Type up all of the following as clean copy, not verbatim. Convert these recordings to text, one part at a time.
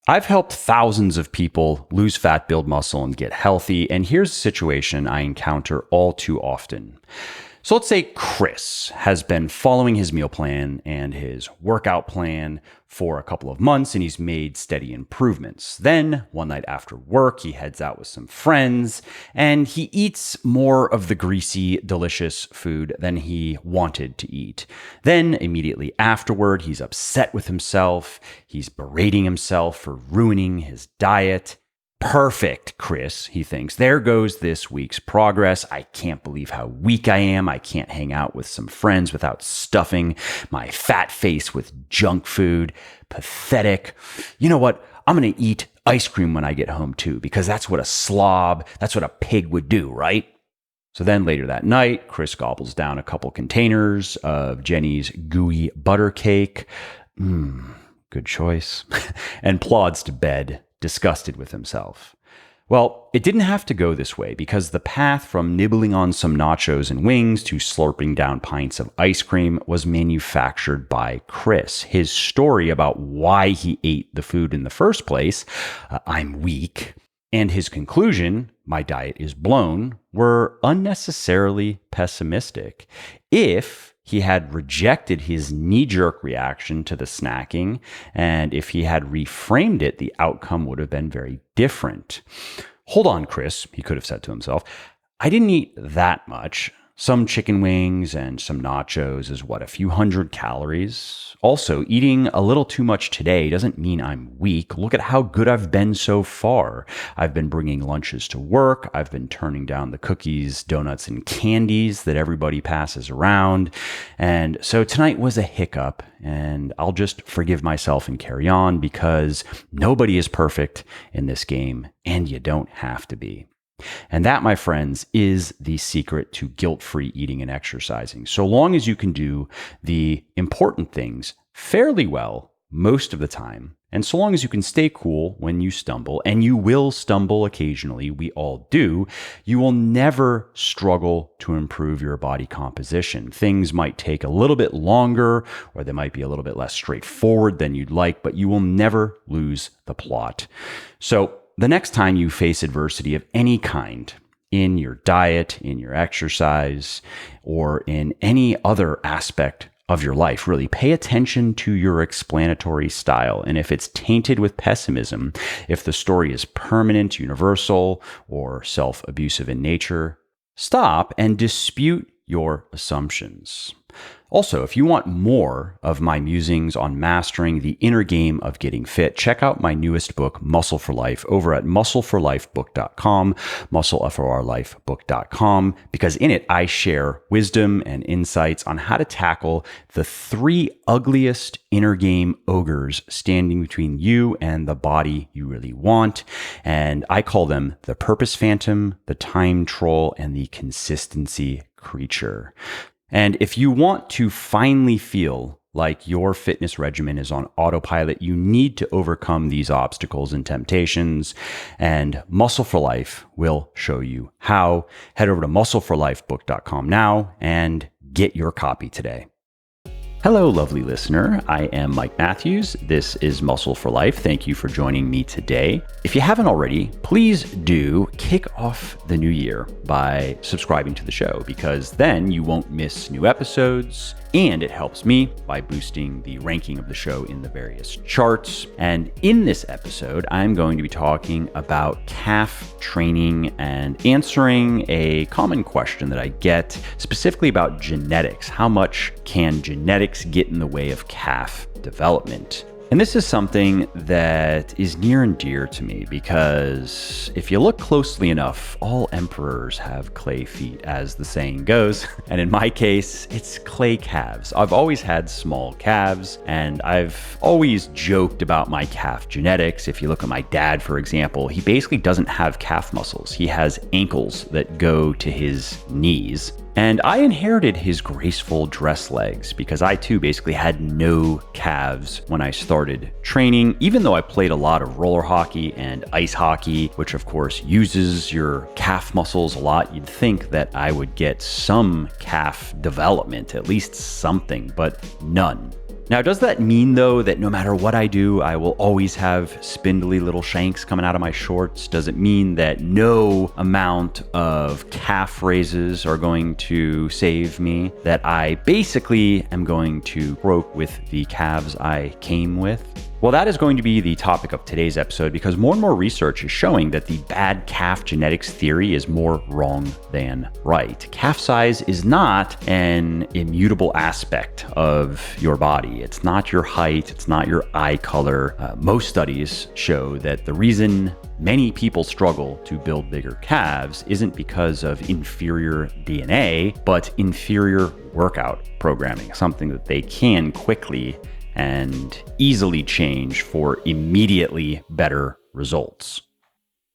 I've helped thousands of people lose fat, build muscle, and get healthy, and here's a situation I encounter all too often. So let's say Chris has been following his meal plan and his workout plan for a couple of months, and he's made steady improvements. Then, one night after work, he heads out with some friends, and he eats more of the greasy, delicious food than he wanted to eat. Then, immediately afterward, he's upset with himself. He's berating himself for ruining his diet. Perfect, Chris, he thinks. There goes this week's progress. I can't believe how weak I am. I can't hang out with some friends without stuffing my fat face with junk food. Pathetic. You know what? I'm going to eat ice cream when I get home too, because that's what a slob, that's what a pig would do, right? So then later that night, Chris gobbles down a couple containers of Jenny's gooey butter cake. Good choice. And plods to bed, disgusted with himself. Well, it didn't have to go this way, because the path from nibbling on some nachos and wings to slurping down pints of ice cream was manufactured by Chris. His story about why he ate the food in the first place, I'm weak, and his conclusion, my diet is blown, were unnecessarily pessimistic. If he had rejected his knee-jerk reaction to the snacking, and if he had reframed it, the outcome would have been very different. Hold on, Chris, he could have said to himself. I didn't eat that much. Some chicken wings and some nachos is a few hundred calories. Also, eating a little too much today doesn't mean I'm weak. Look at how good I've been so far. I've been bringing lunches to work. I've been turning down the cookies, donuts, and candies that everybody passes around. And so tonight was a hiccup, and I'll just forgive myself and carry on, because nobody is perfect in this game, and you don't have to be. And that, my friends, is the secret to guilt-free eating and exercising. So long as you can do the important things fairly well most of the time, and so long as you can stay cool when you stumble, and you will stumble occasionally, we all do, you will never struggle to improve your body composition. Things might take a little bit longer, or they might be a little bit less straightforward than you'd like, but you will never lose the plot. So the next time you face adversity of any kind in your diet, in your exercise, or in any other aspect of your life, really pay attention to your explanatory style. And if it's tainted with pessimism, if the story is permanent, universal, or self-abusive in nature, stop and dispute your assumptions. Also, if you want more of my musings on mastering the inner game of getting fit, check out my newest book, Muscle for Life, over at muscleforlifebook.com, muscleforlifebook.com, because in it I share wisdom and insights on how to tackle the 3 ugliest inner game ogres standing between you and the body you really want. And I call them the purpose phantom, the time troll, and the consistency creature. And if you want to finally feel like your fitness regimen is on autopilot, you need to overcome these obstacles and temptations. And Muscle for Life will show you how. Head over to muscleforlifebook.com now and get your copy today. Hello, lovely listener. I am Mike Matthews. This is Muscle for Life. Thank you for joining me today. If you haven't already, please do kick off the new year by subscribing to the show, because then you won't miss new episodes, and it helps me by boosting the ranking of the show in the various charts. And in this episode, I'm going to be talking about calf training and answering a common question that I get, specifically about genetics. How much can genetics get in the way of calf development? And this is something that is near and dear to me, because if you look closely enough, all emperors have clay feet, as the saying goes. And in my case, it's clay calves. I've always had small calves, and I've always joked about my calf genetics. If you look at my dad, for example, he basically doesn't have calf muscles. He has ankles that go to his knees. And I inherited his graceful dress legs, because I too basically had no calves when I started training, even though I played a lot of roller hockey and ice hockey, which of course uses your calf muscles a lot. You'd think that I would get some calf development, at least something, but none. Now, does that mean, though, that no matter what I do, I will always have spindly little shanks coming out of my shorts? Does it mean that no amount of calf raises are going to save me? That I basically am going to broke with the calves I came with? Well, that is going to be the topic of today's episode because more and more research is showing that the bad calf genetics theory is more wrong than right. Calf size is not an immutable aspect of your body. It's not your height. It's not your eye color. Most studies show that the reason many people struggle to build bigger calves isn't because of inferior DNA, but inferior workout programming, something that they can quickly and easily change for immediately better results.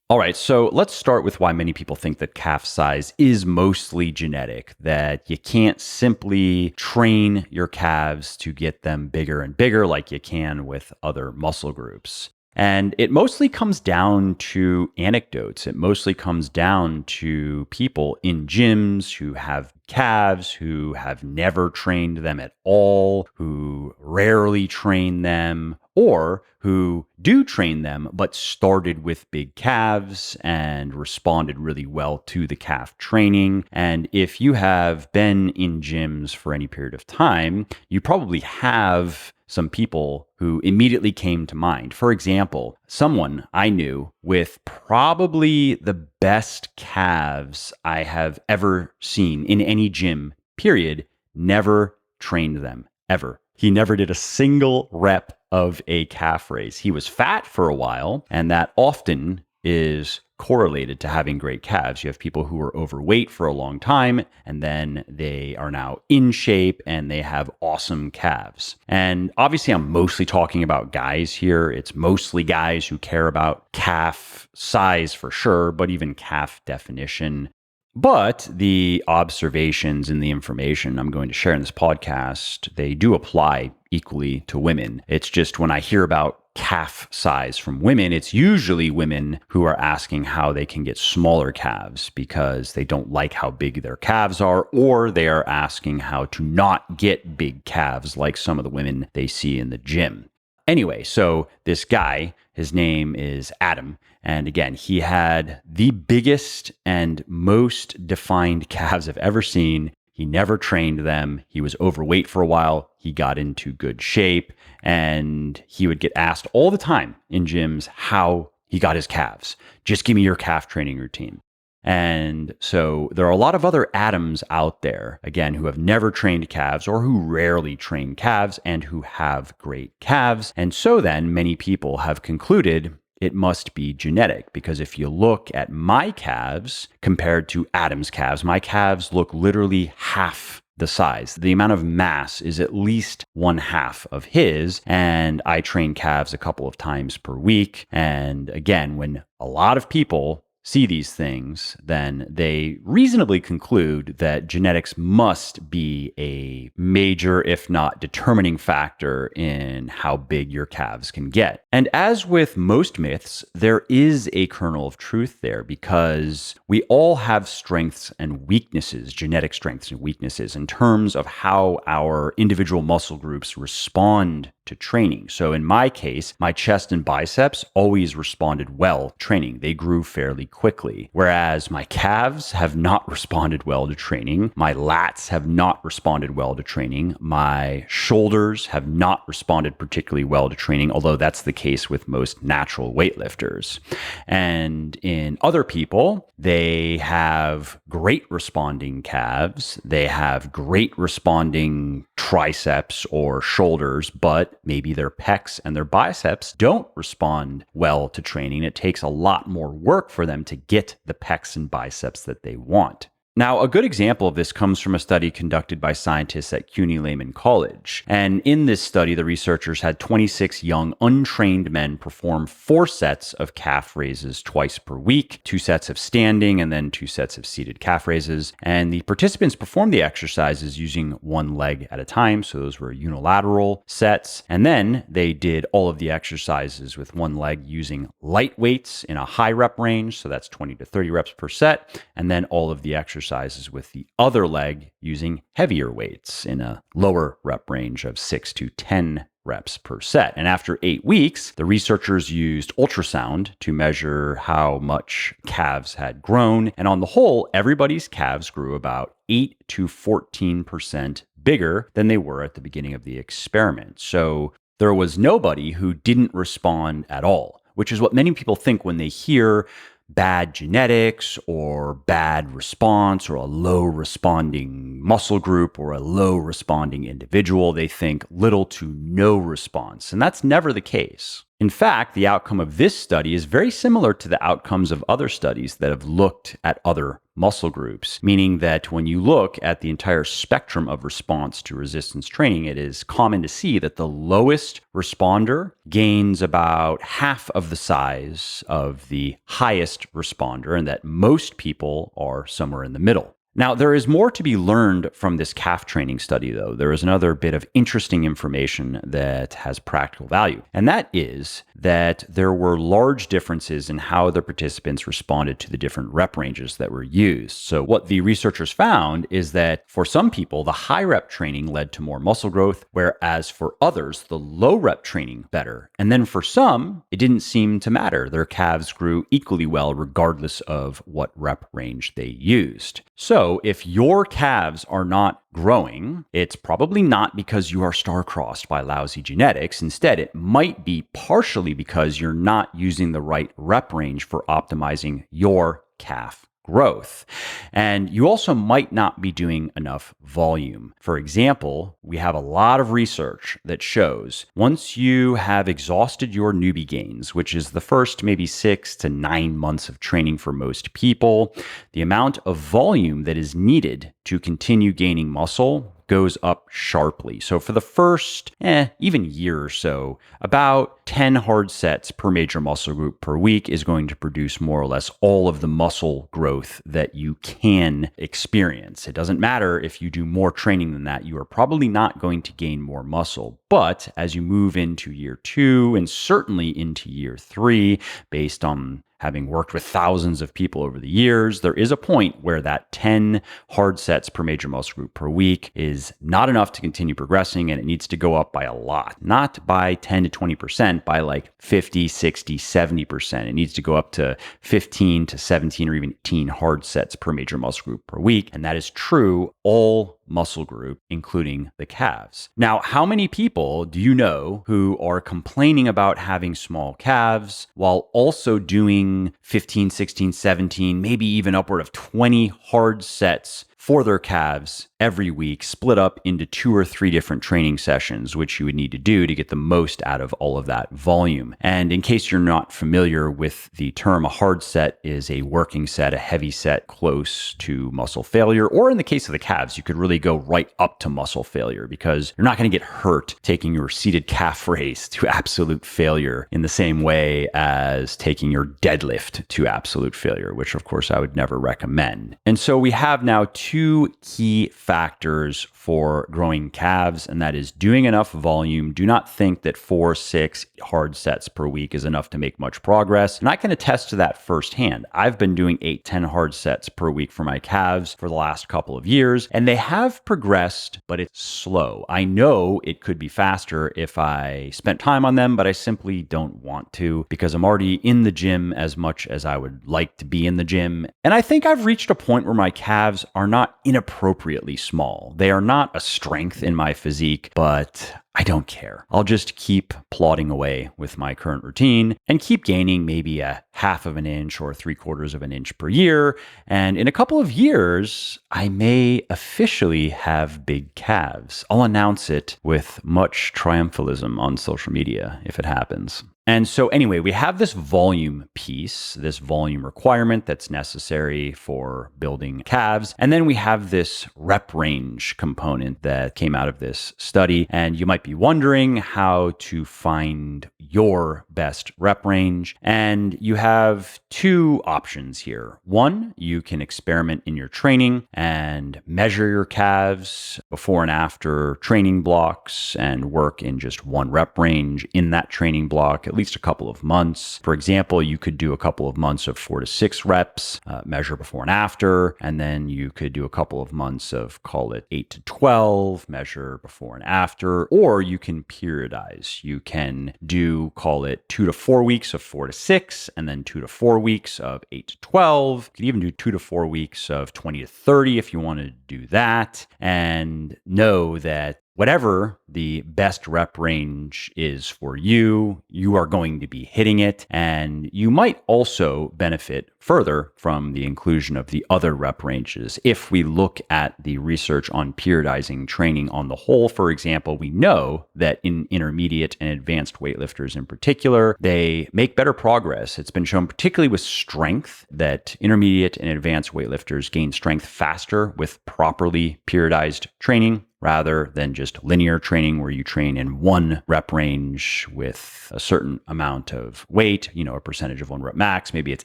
All right, so let's start with why many people think that calf size is mostly genetic, that you can't simply train your calves to get them bigger and bigger like you can with other muscle groups. And it mostly comes down to anecdotes. It mostly comes down to people in gyms who have calves, who have never trained them at all, who rarely train them, or who do train them, but started with big calves and responded really well to the calf training. And if you have been in gyms for any period of time, you probably have some people who immediately came to mind. For example, someone I knew with probably the best calves I have ever seen in any gym, period, never trained them, ever. He never did a single rep of a calf raise. He was fat for a while, and that often is correlated to having great calves. You have people who were overweight for a long time, and then they are now in shape and they have awesome calves. And obviously, I'm mostly talking about guys here. It's mostly guys who care about calf size for sure, but even calf definition. But the observations and the information I'm going to share in this podcast, they do apply equally to women. It's just when I hear about calf size from women, it's usually women who are asking how they can get smaller calves because they don't like how big their calves are, or they are asking how to not get big calves like some of the women they see in the gym. Anyway, so this guy, his name is Adam. And again, he had the biggest and most defined calves I've ever seen. He never trained them. He was overweight for a while. He got into good shape, and he would get asked all the time in gyms how he got his calves. Just give me your calf training routine. And so there are a lot of other Adams out there, again, who have never trained calves or who rarely train calves and who have great calves. And so then many people have concluded it must be genetic, because if you look at my calves compared to Adam's calves, my calves look literally half the size. The amount of mass is at least 1/2 of his. And I train calves a couple of times per week. And again, when a lot of people see these things, then they reasonably conclude that genetics must be a major, if not determining factor in how big your calves can get. And as with most myths, there is a kernel of truth there, because we all have strengths and weaknesses, genetic strengths and weaknesses, in terms of how our individual muscle groups respond to training. So in my case, my chest and biceps always responded well to training. They grew fairly quickly, whereas my calves have not responded well to training. My lats have not responded well to training. My shoulders have not responded particularly well to training, although that's the case with most natural weightlifters. And in other people, they have great responding calves. They have great responding triceps or shoulders, but maybe their pecs and their biceps don't respond well to training. It takes a lot more work for them to get the pecs and biceps that they want. Now, a good example of this comes from a study conducted by scientists at CUNY Layman College. And in this study, the researchers had 26 young, untrained men perform 4 sets of calf raises twice per week, 2 sets of standing and then 2 sets of seated calf raises. And the participants performed the exercises using one leg at a time. So those were unilateral sets. And then they did all of the exercises with one leg using light weights in a high rep range. So that's 20 to 30 reps per set. And then all of the exercises exercises with the other leg using heavier weights in a lower rep range of 6 to 10 reps per set. And after 8 weeks, the researchers used ultrasound to measure how much calves had grown. And on the whole, everybody's calves grew about 8 to 14% bigger than they were at the beginning of the experiment. So there was nobody who didn't respond at all, which is what many people think when they hear bad genetics or bad response or a low responding muscle group or a low responding individual. They think little to no response, and that's never the case. In fact, the outcome of this study is very similar to the outcomes of other studies that have looked at other muscle groups, meaning that when you look at the entire spectrum of response to resistance training, it is common to see that the lowest responder gains about half of the size of the highest responder, and that most people are somewhere in the middle. Now, there is more to be learned from this calf training study, though. There is another bit of interesting information that has practical value, and that is that there were large differences in how the participants responded to the different rep ranges that were used. So what the researchers found is that for some people, the high rep training led to more muscle growth, whereas for others, the low rep training better. And then for some, it didn't seem to matter. Their calves grew equally well regardless of what rep range they used. So if your calves are not growing, it's probably not because you are star-crossed by lousy genetics. Instead, it might be partially because you're not using the right rep range for optimizing your calf growth. And you also might not be doing enough volume. For example, we have a lot of research that shows once you have exhausted your newbie gains, which is the first maybe 6 to 9 months of training for most people, the amount of volume that is needed to continue gaining muscle goes up sharply. So for the first, even year or so, about 10 hard sets per major muscle group per week is going to produce more or less all of the muscle growth that you can experience. It doesn't matter if you do more training than that, you are probably not going to gain more muscle. But as you move into year 2 and certainly into year 3, based on having worked with thousands of people over the years, there is a point where that 10 hard sets per major muscle group per week is not enough to continue progressing, and it needs to go up by a lot, not by 10 to 20%, by like 50, 60, 70%. It needs to go up to 15 to 17 or even 18 hard sets per major muscle group per week. And that is true all muscle group, including the calves. Now, how many people do you know who are complaining about having small calves while also doing 15, 16, 17, maybe even upward of 20 hard sets for their calves every week, split up into 2 or 3 different training sessions, which you would need to do to get the most out of all of that volume? And in case you're not familiar with the term, a hard set is a working set, a heavy set close to muscle failure, or in the case of the calves, you could really go right up to muscle failure because you're not going to get hurt taking your seated calf raise to absolute failure in the same way as taking your deadlift to absolute failure, which of course I would never recommend. And so we have now 2 key factors for growing calves, and that is doing enough volume. Do not think that 4, 6 hard sets per week is enough to make much progress. And I can attest to that firsthand. I've been doing 8, 10 hard sets per week for my calves for the last couple of years, and they have progressed, but it's slow. I know it could be faster if I spent time on them, but I simply don't want to because I'm already in the gym as much as I would like to be in the gym. And I think I've reached a point where my calves are not inappropriately small. They are not a strength in my physique, but I don't care. I'll just keep plodding away with my current routine and keep gaining maybe a 1/2 of an inch or 3/4 of an inch per year. And in a couple of years, I may officially have big calves. I'll announce it with much triumphalism on social media if it happens. And so anyway, we have this volume piece, this volume requirement that's necessary for building calves. And then we have this rep range component that came out of this study. And you might might be wondering how to find your best rep range. And you have two options here. One, you can experiment in your training and measure your calves before and after training blocks and work in just one rep range in that training block at least a couple of months. For example, you could do a couple of months of 4 to 6 reps, measure before and after, and then you could do a couple of months of, call it 8 to 12, measure before and after, or you can periodize. You can do, call it 2 to 4 weeks of 4 to 6, and then 2 to 4 weeks of 8 to 12. You could even do 2 to 4 weeks of 20 to 30 if you want to do that, and know that whatever the best rep range is for you, you are going to be hitting it. And you might also benefit further from the inclusion of the other rep ranges. If we look at the research on periodizing training on the whole, for example, we know that in intermediate and advanced weightlifters in particular, they make better progress. It's been shown, particularly with strength, that intermediate and advanced weightlifters gain strength faster with properly periodized training, rather than just linear training where you train in one rep range with a certain amount of weight, a percentage of one rep max. Maybe it's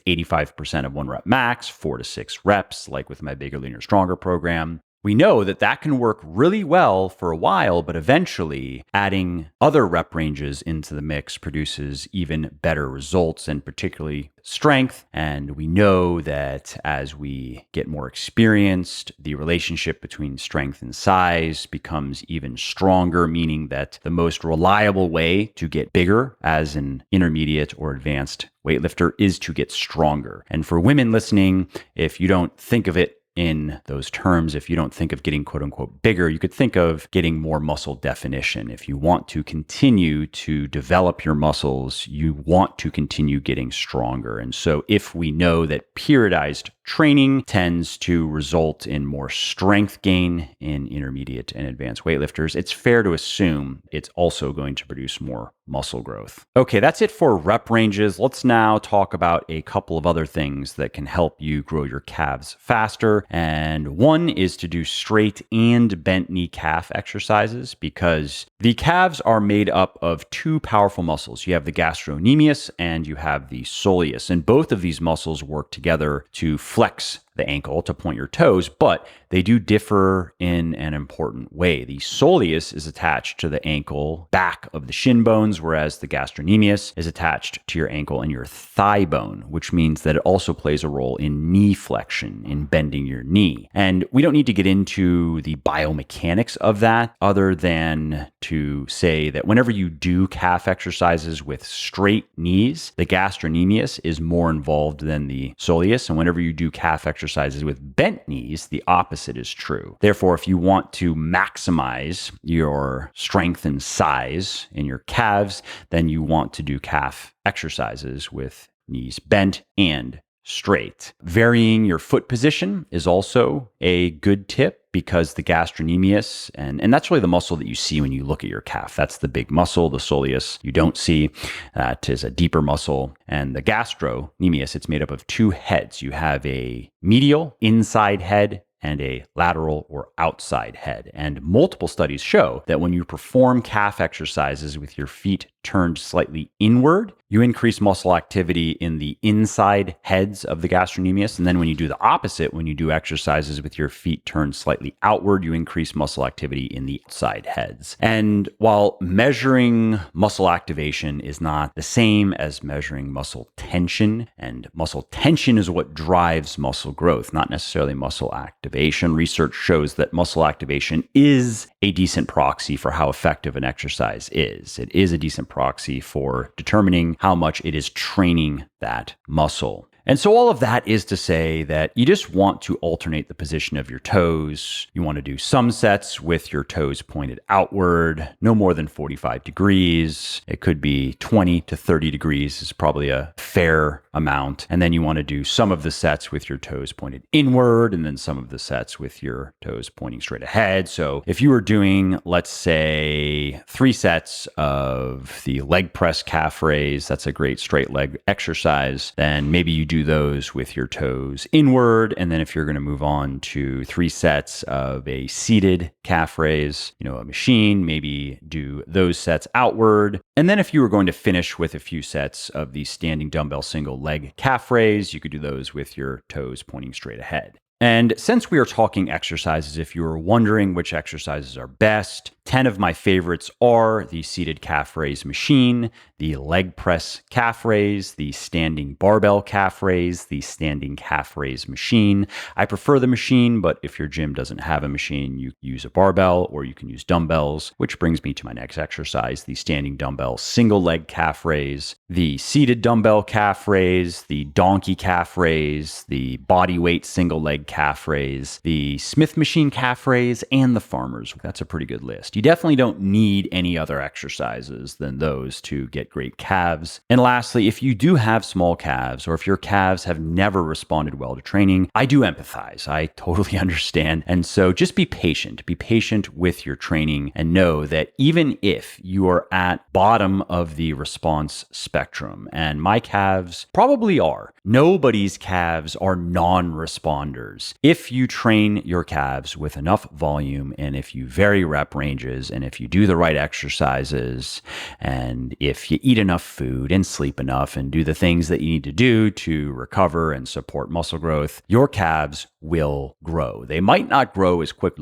85% of one rep max, 4 to 6 reps, like with my Bigger, Leaner, Stronger program. We know that that can work really well for a while, but eventually adding other rep ranges into the mix produces even better results, and particularly strength. And we know that as we get more experienced, the relationship between strength and size becomes even stronger, meaning that the most reliable way to get bigger as an intermediate or advanced weightlifter is to get stronger. And for women listening, if you don't think of it in those terms, if you don't think of getting quote unquote bigger, you could think of getting more muscle definition. If you want to continue to develop your muscles, you want to continue getting stronger. And so if we know that periodized training tends to result in more strength gain in intermediate and advanced weightlifters, it's fair to assume it's also going to produce more muscle growth. Okay, that's it for rep ranges. Let's now talk about a couple of other things that can help you grow your calves faster. And one is to do straight and bent knee calf exercises, because the calves are made up of two powerful muscles. You have the gastrocnemius and you have the soleus, and both of these muscles work together to flex the ankle, to point your toes, but they do differ in an important way. The soleus is attached to the ankle back of the shin bones, whereas the gastrocnemius is attached to your ankle and your thigh bone, which means that it also plays a role in knee flexion, in bending your knee. And we don't need to get into the biomechanics of that, other than to say that whenever you do calf exercises with straight knees, the gastrocnemius is more involved than the soleus. And whenever you do calf exercises with bent knees, the opposite is true. Therefore, if you want to maximize your strength and size in your calves, then you want to do calf exercises with knees bent and straight. Varying your foot position is also a good tip, because the gastrocnemius, and that's really the muscle that you see when you look at your calf. That's the big muscle. The soleus you don't see. That is a deeper muscle. And the gastrocnemius, it's made up of two heads. You have a medial inside head and a lateral or outside head. And multiple studies show that when you perform calf exercises with your feet turned slightly inward, you increase muscle activity in the inside heads of the gastrocnemius. And then when you do the opposite, when you do exercises with your feet turned slightly outward, you increase muscle activity in the outside heads. And while measuring muscle activation is not the same as measuring muscle tension, and muscle tension is what drives muscle growth, not necessarily muscle activation. Research shows that muscle activation is a decent proxy for how effective an exercise is. It is a decent proxy for determining how much it is training that muscle. And so all of that is to say that you just want to alternate the position of your toes. You want to do some sets with your toes pointed outward, no more than 45 degrees. It could be 20 to 30 degrees is probably a fair amount. And then you want to do some of the sets with your toes pointed inward, and then some of the sets with your toes pointing straight ahead. So if you were doing, let's say, 3 sets of the leg press calf raise, that's a great straight leg exercise, then maybe you do do those with your toes inward. And then if you're going to move on to 3 sets of a seated calf raise, a machine, maybe do those sets outward. And then if you were going to finish with a few sets of the standing dumbbell single leg calf raise, you could do those with your toes pointing straight ahead. And since we are talking exercises, if you were wondering which exercises are best, 10 of my favorites are the seated calf raise machine, the leg press calf raise, the standing barbell calf raise, the standing calf raise machine. I prefer the machine, but if your gym doesn't have a machine, you use a barbell or you can use dumbbells, which brings me to my next exercise, the standing dumbbell single leg calf raise, the seated dumbbell calf raise, the donkey calf raise, the body weight single leg calf raise, the Smith machine calf raise, and the farmers. That's a pretty good list. You definitely don't need any other exercises than those to get great calves. And lastly, if you do have small calves or if your calves have never responded well to training, I do empathize. I totally understand. And so just be patient. Be patient with your training and know that even if you are at bottom of the response spectrum, and my calves probably are, nobody's calves are non-responders. If you train your calves with enough volume and if you vary rep ranges and if you do the right exercises and if you eat enough food and sleep enough and do the things that you need to do to recover and support muscle growth, your calves will grow. They might not grow as quick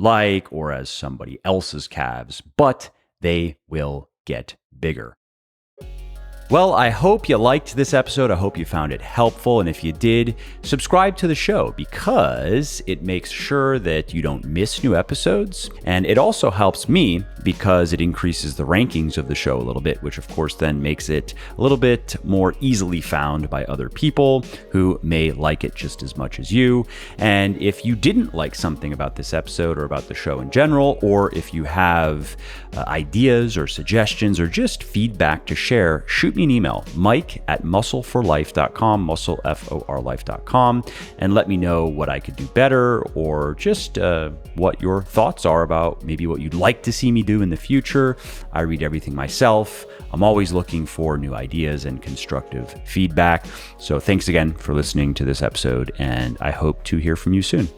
or as somebody else's calves, but they will get bigger. Well, I hope you liked this episode. I hope you found it helpful. And if you did, subscribe to the show because it makes sure that you don't miss new episodes. And it also helps me because it increases the rankings of the show a little bit, which of course then makes it a little bit more easily found by other people who may like it just as much as you. And if you didn't like something about this episode or about the show in general, or if you have ideas or suggestions or just feedback to share, shoot me an email, mike@muscleforlife.com, muscleforlife.com, and let me know what I could do better or just what your thoughts are about maybe what you'd like to see me do in the future. I read everything myself. I'm always looking for new ideas and constructive feedback. So thanks again for listening to this episode, and I hope to hear from you soon.